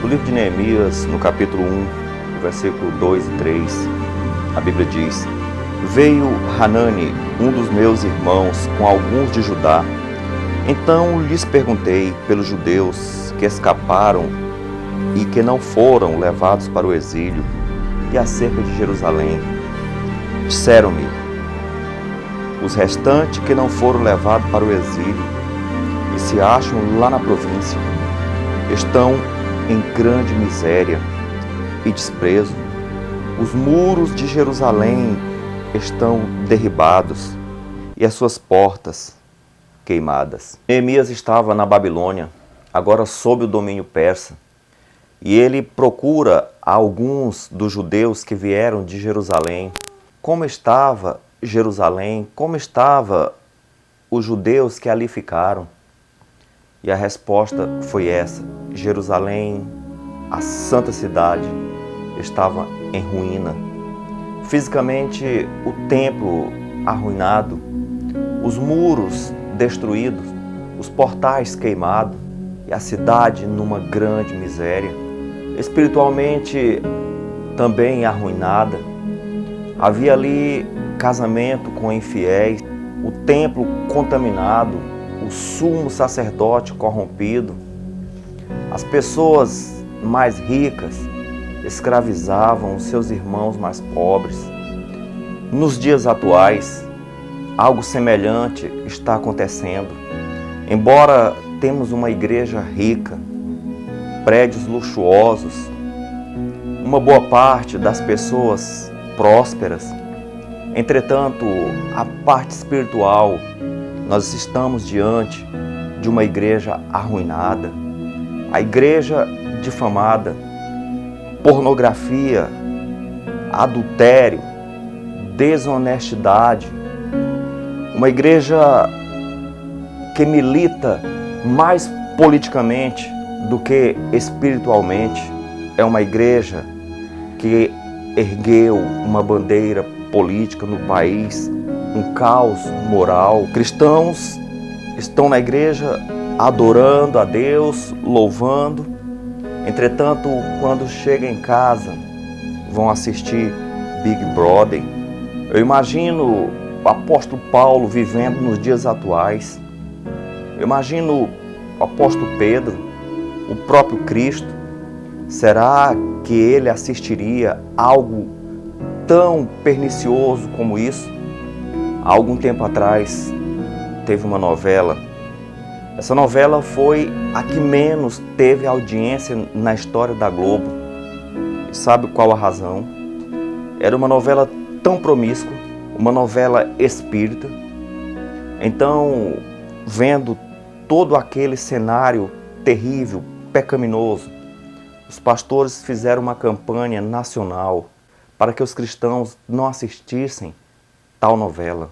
No livro de Neemias, no capítulo 1, versículo 2 e 3, a Bíblia diz: Veio Hanani, um dos meus irmãos, com alguns de Judá. Então lhes perguntei pelos judeus que escaparam e que não foram levados para o exílio, e acerca de Jerusalém. Disseram-me: os restantes que não foram levados para o exílio e se acham lá na província estão em grande miséria e desprezo. Os muros de Jerusalém estão derribados e as suas portas queimadas. Neemias estava na Babilônia, agora sob o domínio persa, e ele procura alguns dos judeus que vieram de Jerusalém. Como estava Jerusalém? Como estavam os judeus que ali ficaram? E a resposta foi essa: Jerusalém, a santa cidade, estava em ruína. Fisicamente, o templo arruinado, os muros destruídos, os portais queimados e a cidade numa grande miséria. Espiritualmente, também arruinada. Havia ali casamento com infiéis, o templo contaminado, o sumo sacerdote corrompido. As pessoas mais ricas escravizavam os seus irmãos mais pobres. Nos dias atuais, algo semelhante está acontecendo. Embora temos uma igreja rica, prédios luxuosos, uma boa parte das pessoas prósperas, entretanto, a parte espiritual, nós estamos diante de uma igreja arruinada, a igreja difamada, pornografia, adultério, desonestidade, uma igreja que milita mais politicamente do que espiritualmente. É uma igreja que ergueu uma bandeira política no país, um caos moral. Cristãos estão na igreja adorando a Deus, louvando. Entretanto, quando chegam em casa, vão assistir Big Brother. Eu imagino o apóstolo Paulo vivendo nos dias atuais. Eu imagino o apóstolo Pedro, o próprio Cristo. Será que ele assistiria algo tão pernicioso como isso? Há algum tempo atrás, teve uma novela. Essa novela foi a que menos teve audiência na história da Globo. E sabe qual a razão? Era uma novela tão promíscua, uma novela espírita. Então, vendo todo aquele cenário terrível, pecaminoso, os pastores fizeram uma campanha nacional para que os cristãos não assistissem tal novela.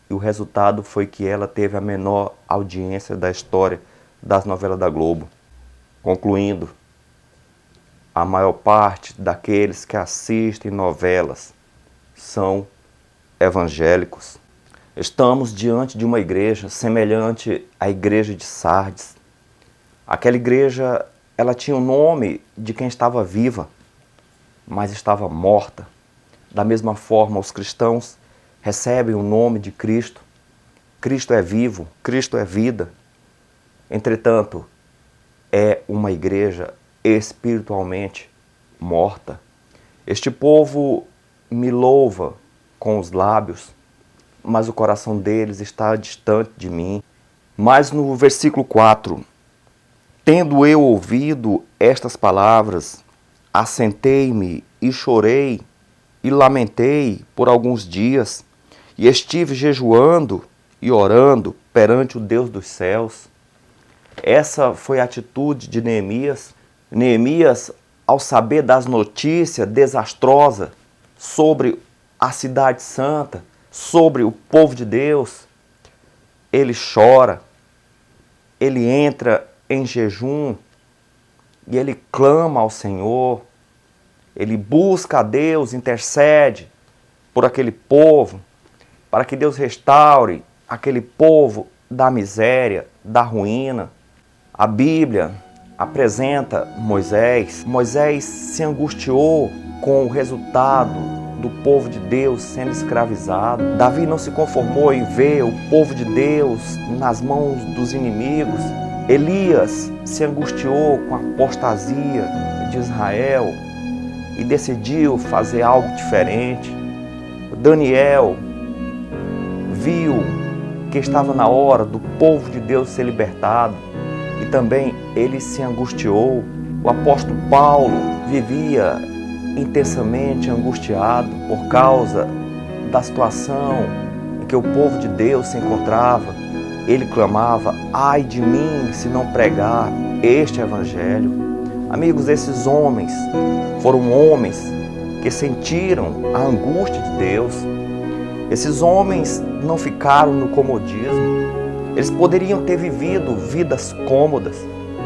E o resultado foi que ela teve a menor audiência da história das novelas da Globo. Concluindo, a maior parte daqueles que assistem novelas são evangélicos. Estamos diante de uma igreja semelhante à igreja de Sardes. Aquela igreja, ela tinha o nome de quem estava viva, mas estava morta. Da mesma forma, os cristãos recebem o nome de Cristo. Cristo é vivo, Cristo é vida. Entretanto, é uma igreja espiritualmente morta. Este povo me louva com os lábios, mas o coração deles está distante de mim. Mas no versículo 4, tendo eu ouvido estas palavras, assentei-me e chorei e lamentei por alguns dias, e estive jejuando e orando perante o Deus dos céus. Essa foi a atitude de Neemias. Neemias, ao saber das notícias desastrosas sobre a cidade santa, sobre o povo de Deus, ele chora, ele entra em jejum e ele clama ao Senhor, ele busca a Deus, intercede por aquele povo, para que Deus restaure aquele povo da miséria, da ruína. A Bíblia apresenta Moisés, Moisés se angustiou com o resultado do povo de Deus sendo escravizado. Davi não se conformou em ver o povo de Deus nas mãos dos inimigos. Elias se angustiou com a apostasia de Israel e decidiu fazer algo diferente. Daniel viu que estava na hora do povo de Deus ser libertado e também ele se angustiou. O apóstolo Paulo vivia intensamente angustiado por causa da situação em que o povo de Deus se encontrava. Ele clamava: ai de mim se não pregar este evangelho. Amigos, esses homens foram homens que sentiram a angústia de Deus. Esses homens não ficaram no comodismo. Eles poderiam ter vivido vidas cômodas.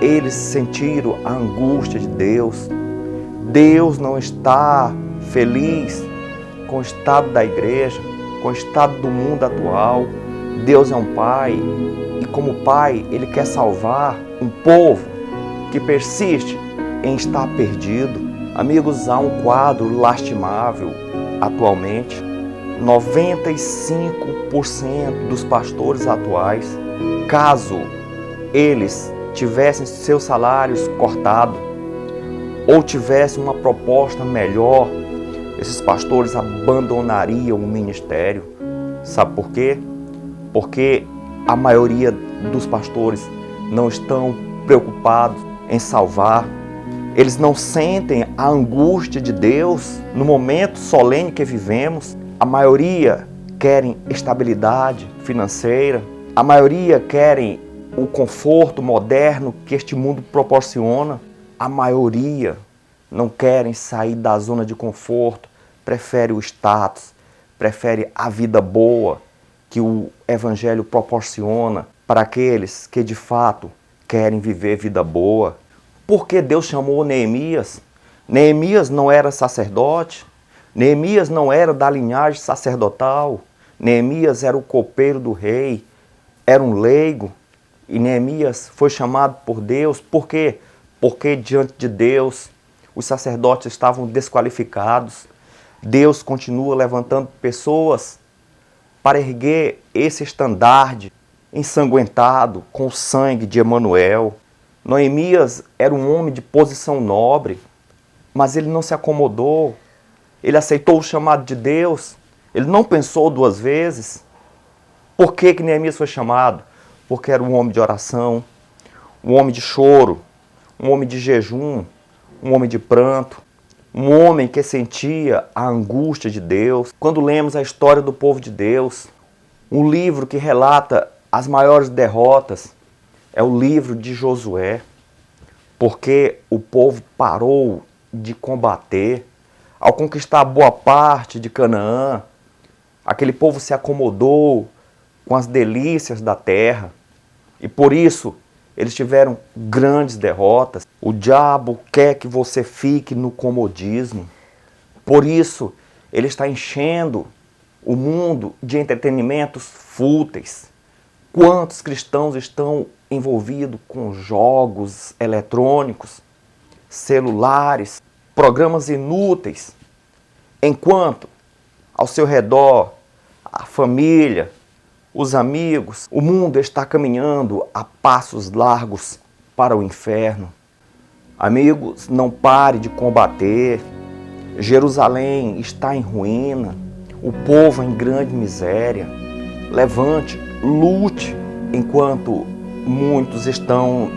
Eles sentiram a angústia de Deus. Deus não está feliz com o estado da igreja, com o estado do mundo atual. Deus é um Pai e, como Pai, Ele quer salvar um povo que persiste em estar perdido. Amigos, há um quadro lastimável atualmente. 95% dos pastores atuais, caso eles tivessem seus salários cortados ou tivessem uma proposta melhor, esses pastores abandonariam o ministério. Sabe por quê? Porque a maioria dos pastores não estão preocupados em salvar. Eles não sentem a angústia de Deus no momento solene que vivemos. A maioria querem estabilidade financeira. A maioria querem o conforto moderno que este mundo proporciona. A maioria não querem sair da zona de conforto, prefere o status, prefere a vida boa que o Evangelho proporciona para aqueles que de fato querem viver vida boa. Por que Deus chamou Neemias? Neemias não era sacerdote, Neemias não era da linhagem sacerdotal, Neemias era o copeiro do rei, era um leigo, e Neemias foi chamado por Deus. Por quê? Porque diante de Deus os sacerdotes estavam desqualificados. Deus continua levantando pessoas para erguer esse estandarte ensanguentado com o sangue de Emanuel. Neemias era um homem de posição nobre, mas ele não se acomodou. Ele aceitou o chamado de Deus. Ele não pensou duas vezes. Por que Neemias foi chamado? Porque era um homem de oração, um homem de choro, um homem de jejum, um homem de pranto, um homem que sentia a angústia de Deus. Quando lemos a história do povo de Deus, um livro que relata as maiores derrotas é o livro de Josué, porque o povo parou de combater. Ao conquistar boa parte de Canaã, aquele povo se acomodou com as delícias da terra e por isso eles tiveram grandes derrotas. O diabo quer que você fique no comodismo. Por isso, ele está enchendo o mundo de entretenimentos fúteis. Quantos cristãos estão envolvidos com jogos eletrônicos, celulares, programas inúteis, enquanto ao seu redor a família, os amigos, o mundo está caminhando a passos largos para o inferno. Amigos, não pare de combater. Jerusalém está em ruína, o povo em grande miséria. Levante, lute, enquanto muitos estão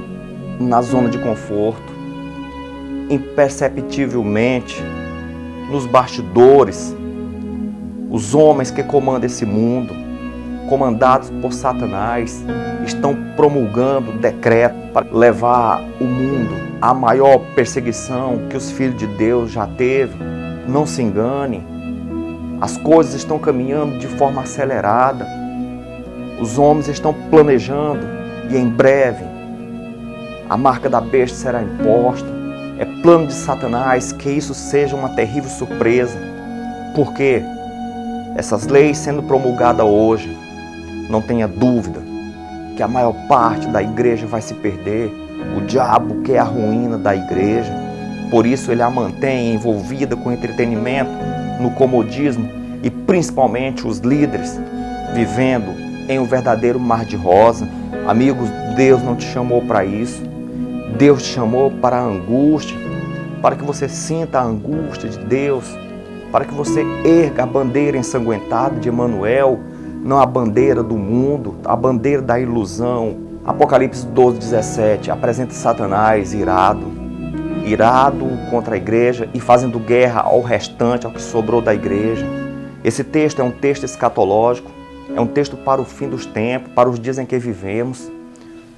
na zona de conforto. Imperceptivelmente, nos bastidores, os homens que comandam esse mundo, comandados por Satanás, estão promulgando decreto para levar o mundo à maior perseguição que os filhos de Deus já teve. Não se engane, as coisas estão caminhando de forma acelerada. Os homens estão planejando e em breve a marca da besta será imposta. É plano de Satanás que isso seja uma terrível surpresa. Porque essas leis sendo promulgadas hoje, não tenha dúvida que a maior parte da igreja vai se perder, O diabo quer a ruína da igreja, por isso ele a mantém envolvida com entretenimento, no comodismo e principalmente os líderes vivendo em um verdadeiro mar de rosa. Amigos, Deus não te chamou para isso. Deus te chamou para a angústia, para que você sinta a angústia de Deus, para que você erga a bandeira ensanguentada de Emanuel, não a bandeira do mundo, a bandeira da ilusão. Apocalipse 12:17 apresenta Satanás irado contra a igreja e fazendo guerra ao restante, ao que sobrou da igreja. Esse texto é um texto escatológico, é um texto para o fim dos tempos, para os dias em que vivemos.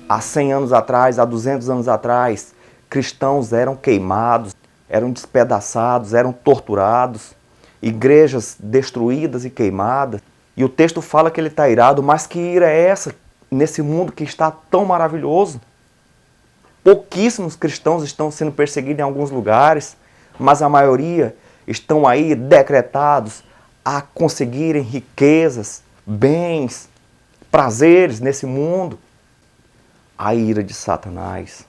Há 100 anos atrás, há 200 anos atrás, cristãos eram queimados, eram despedaçados, eram torturados, igrejas destruídas e queimadas. E o texto fala que ele está irado, mas que ira é essa nesse mundo que está tão maravilhoso? Pouquíssimos cristãos estão sendo perseguidos em alguns lugares, mas a maioria estão aí decretados a conseguirem riquezas, bens, prazeres nesse mundo. A ira de Satanás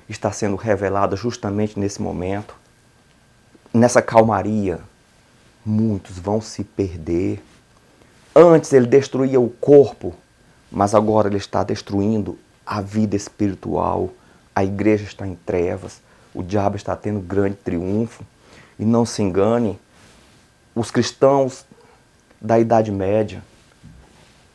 está sendo revelada justamente nesse momento. Nessa calmaria, muitos vão se perder. Antes ele destruía o corpo, mas agora ele está destruindo a vida espiritual. A igreja está em trevas, o diabo está tendo grande triunfo. E não se engane, os cristãos da Idade Média,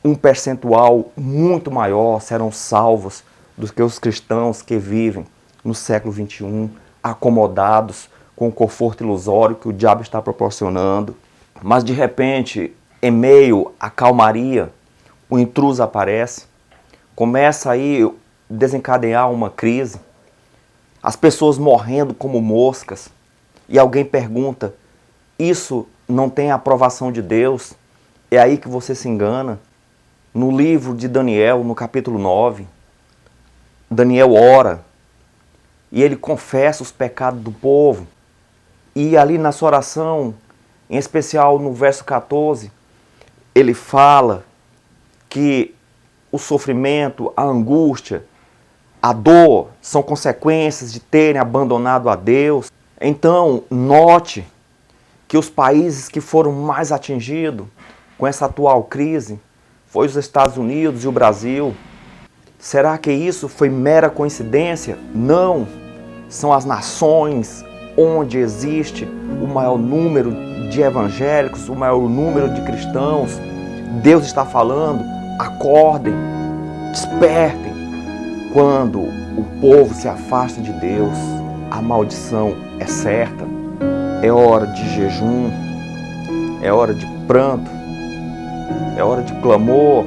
um percentual muito maior serão salvos do que os cristãos que vivem no século XXI, acomodados com o conforto ilusório que o diabo está proporcionando. Mas de repente, em meio à calmaria, o intruso aparece, começa aí a desencadear uma crise, as pessoas morrendo como moscas, e alguém pergunta, isso não tem a aprovação de Deus? É aí que você se engana. No livro de Daniel, no capítulo 9, Daniel ora, e ele confessa os pecados do povo, e ali na sua oração, em especial no verso 14, ele fala que o sofrimento, a angústia, a dor são consequências de terem abandonado a Deus. Então, note que os países que foram mais atingidos com essa atual crise foi os Estados Unidos e o Brasil. Será que isso foi mera coincidência? Não. São as nações onde existe o maior número de evangélicos, o maior número de cristãos. Deus está falando, acordem, despertem. Quando o povo se afasta de Deus, a maldição é certa. É hora de jejum, é hora de pranto, é hora de clamor,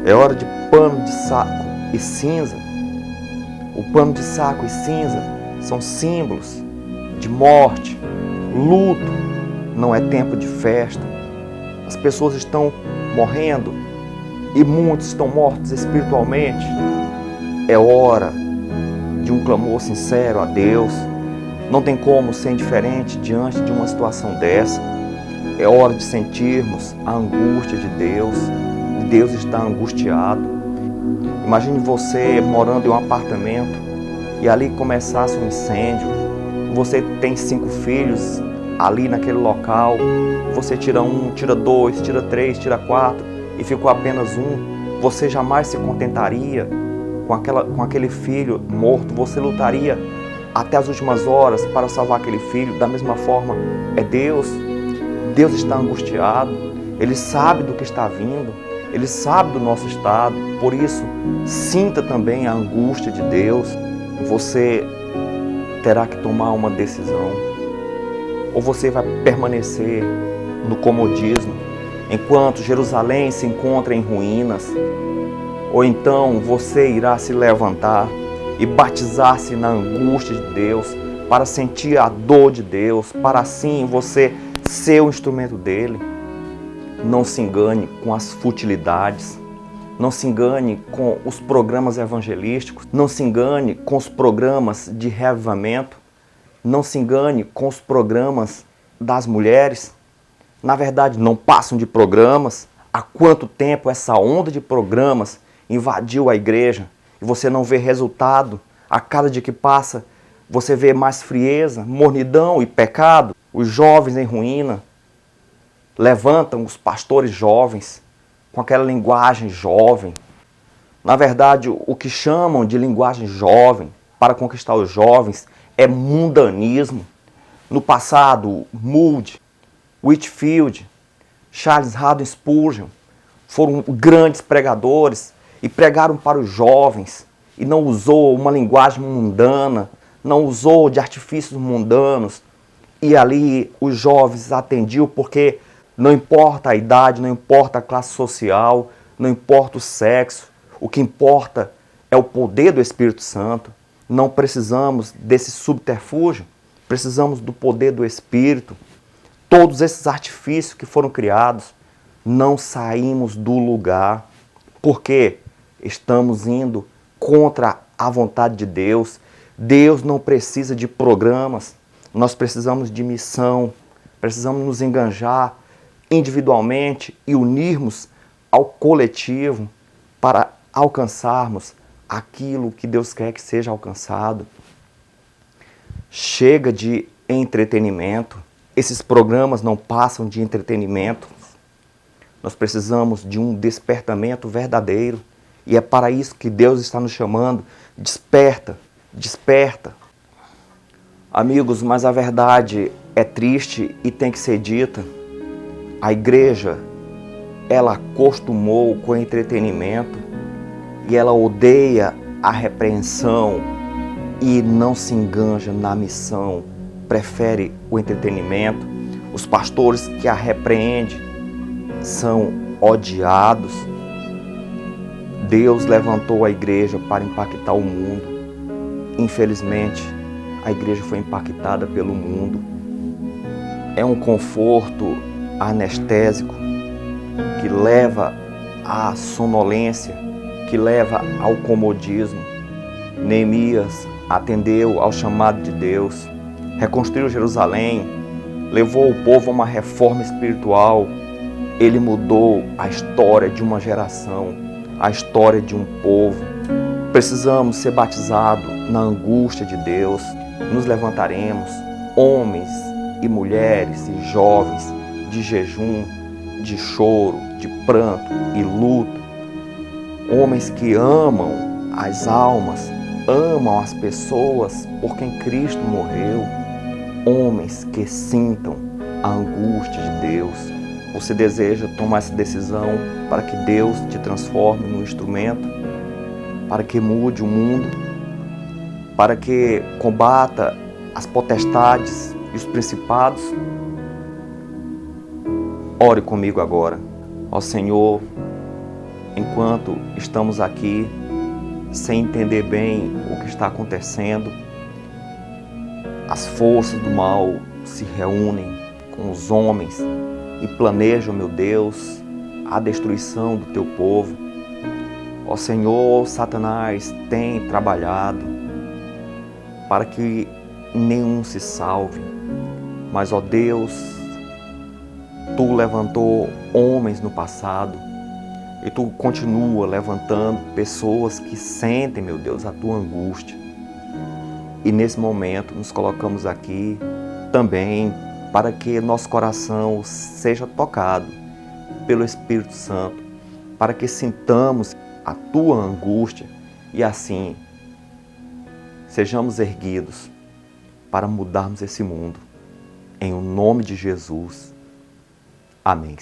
é hora de pano de saco e cinza. O pano de saco e cinza são símbolos de morte, luto. Não é tempo de festa. As pessoas estão morrendo e muitos estão mortos espiritualmente. É hora de um clamor sincero a Deus. Não tem como ser indiferente diante de uma situação dessa. É hora de sentirmos a angústia de Deus. Deus está angustiado. Imagine você morando em um apartamento e ali começasse um incêndio. Você tem 5 filhos ali naquele local. Você tira 1, tira 2, tira 3, tira 4 e ficou apenas 1. Você jamais se contentaria com aquele filho morto. Você lutaria até as últimas horas para salvar aquele filho. Da mesma forma, é Deus. Deus está angustiado. Ele sabe do que está vindo. Ele sabe do nosso estado. Por isso, sinta também a angústia de Deus. Você terá que tomar uma decisão. Ou você vai permanecer no comodismo, enquanto Jerusalém se encontra em ruínas. Ou então você irá se levantar e batizar-se na angústia de Deus, para sentir a dor de Deus, para assim você ser o instrumento dele. Não se engane com as futilidades, não se engane com os programas evangelísticos, não se engane com os programas de reavivamento, não se engane com os programas das mulheres. Na verdade, não passam de programas. Há quanto tempo essa onda de programas invadiu a igreja e você não vê resultado, a cada dia que passa você vê mais frieza, mornidão e pecado. Os jovens em ruína levantam os pastores jovens com aquela linguagem jovem. Na verdade, o que chamam de linguagem jovem para conquistar os jovens é mundanismo. No passado, Moody, Whitefield, Charles Haddon Spurgeon foram grandes pregadores e pregaram para os jovens e não usou uma linguagem mundana, não usou de artifícios mundanos. E ali os jovens atendiam porque não importa a idade, não importa a classe social, não importa o sexo, o que importa é o poder do Espírito Santo. Não precisamos desse subterfúgio, precisamos do poder do Espírito. Todos esses artifícios que foram criados, não saímos do lugar, porque estamos indo contra a vontade de Deus. Deus não precisa de programas, nós precisamos de missão, precisamos nos enganjar individualmente e unirmos ao coletivo para alcançarmos aquilo que Deus quer que seja alcançado. Chega de entretenimento. Esses programas não passam de entretenimento. Nós precisamos de um despertamento verdadeiro. E é para isso que Deus está nos chamando. Desperta, desperta. Amigos, mas a verdade é triste e tem que ser dita. A igreja, ela acostumou com o entretenimento e ela odeia a repreensão e não se enganja na missão, prefere o entretenimento. Os pastores que a repreendem são odiados. Deus levantou a igreja para impactar o mundo. Infelizmente, a igreja foi impactada pelo mundo. É um conforto anestésico que leva à sonolência, que leva ao comodismo. Neemias atendeu ao chamado de Deus, reconstruiu Jerusalém, levou o povo a uma reforma espiritual. Ele mudou a história de uma geração, a história de um povo. Precisamos ser batizados na angústia de Deus. Nos levantaremos, homens e mulheres e jovens, de jejum, de choro, de pranto e luto. Homens que amam as almas, amam as pessoas por quem Cristo morreu. Homens que sintam a angústia de Deus. Você deseja tomar essa decisão para que Deus te transforme num instrumento, para que mude o mundo, para que combata as potestades e os principados? Ore comigo agora. Ó Senhor, enquanto estamos aqui sem entender bem o que está acontecendo, as forças do mal se reúnem com os homens e planejam, meu Deus, a destruição do teu povo. Ó Senhor, Satanás tem trabalhado para que nenhum se salve, mas, ó Deus, Tu levantou homens no passado e Tu continua levantando pessoas que sentem, meu Deus, a Tua angústia. E nesse momento nos colocamos aqui também para que nosso coração seja tocado pelo Espírito Santo, para que sintamos a Tua angústia e assim sejamos erguidos para mudarmos esse mundo. Em o nome de Jesus. Amém.